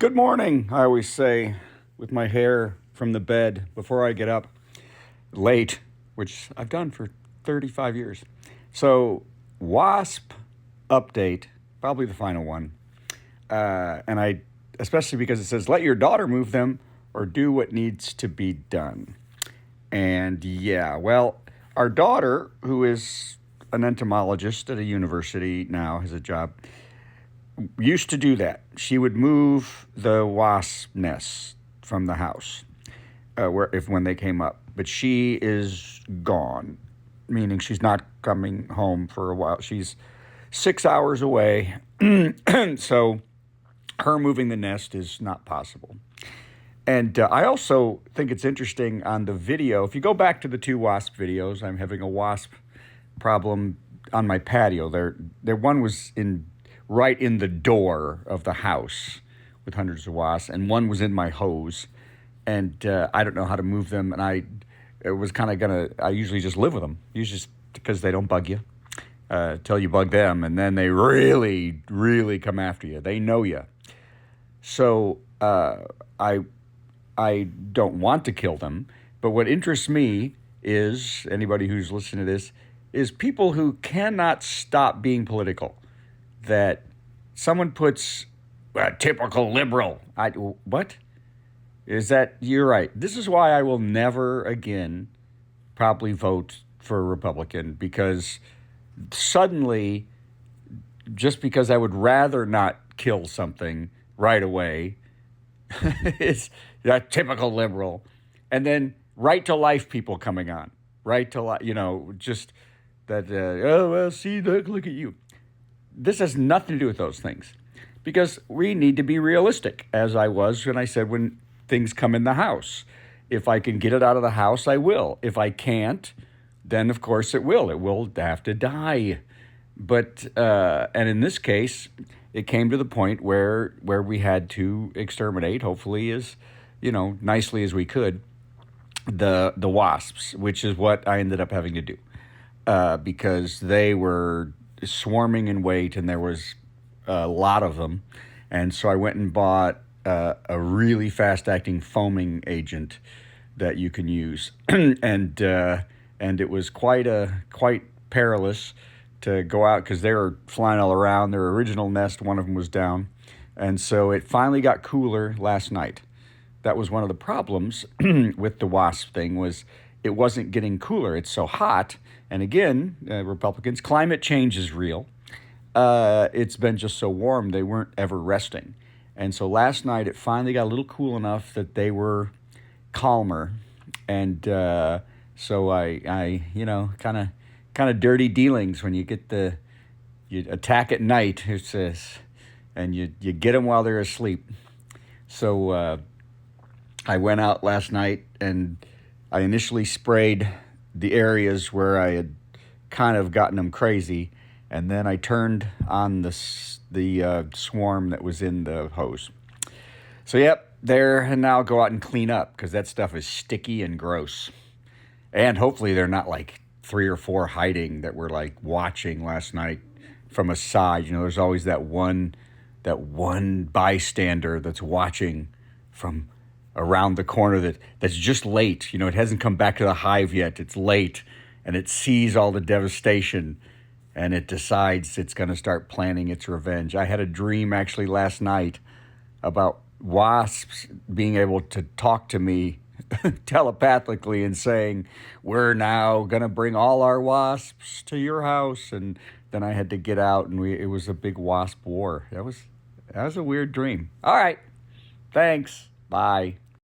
Good morning, I always say, with my hair from the bed before I get up late, which I've done for 35 years. So, Wasp update, probably the final one. Especially because it says, let your daughter move them or do what needs to be done. And yeah, well, our daughter, who is an entomologist at a university now, has a job, used to do that. She would move the wasp nests from the house when they came up, but she is gone, meaning she's not coming home for a while. She's 6 hours away, so her moving the nest is not possible. And I also think it's interesting on the video. If you go back to the two wasp videos, I'm having a wasp problem on my patio. There one was right in the door of the house with hundreds of wasps, and one was in my hose. And I don't know how to move them. And I usually just live with them, usually just because they don't bug you till you bug them, and then they really, really come after you. They know you. So I don't want to kill them, but what interests me is, anybody who's listening to this, is people who cannot stop being political. That someone puts a typical liberal. What? Is that, you're right. This is why I will never again probably vote for a Republican, because suddenly, just because I would rather not kill something right away, it's that typical liberal. And then right to life people coming on. Right to life, just that, see, look at you. This has nothing to do with those things, because we need to be realistic, as I was when I said when things come in the house. If I can get it out of the house, I will. If I can't, then of course it will. It will have to die. But and in this case, it came to the point where we had to exterminate, hopefully as nicely as we could, the wasps, which is what I ended up having to do, because they were swarming in weight and there was a lot of them. And so I went and bought a really fast-acting foaming agent that you can use, and it was quite perilous to go out because they were flying all around. Their original nest, one of them was down, and so it finally got cooler last night. That was one of the problems with the wasp thing, was it wasn't getting cooler. It's so hot, and again, Republicans, climate change is real. It's been just so warm, they weren't ever resting. And so last night it finally got a little cool enough that they were calmer. And so I kind of dirty dealings when you attack at night, it says, and you get them while they're asleep. So I went out last night and I initially sprayed the areas where I had kind of gotten them crazy, and then I turned on the swarm that was in the hose. So yep, there, and now go out and clean up, because that stuff is sticky and gross. And hopefully they're not like 3 or 4 hiding that were like watching last night from a side. There's always that one bystander that's watching from around the corner that's just late. It hasn't come back to the hive yet. It's late, and it sees all the devastation, and it decides it's going to start planning its revenge. I had a dream actually last night about wasps being able to talk to me telepathically and saying, we're now going to bring all our wasps to your house. And then I had to get out, and it was a big wasp war. That was a weird dream. All right. Thanks. Bye.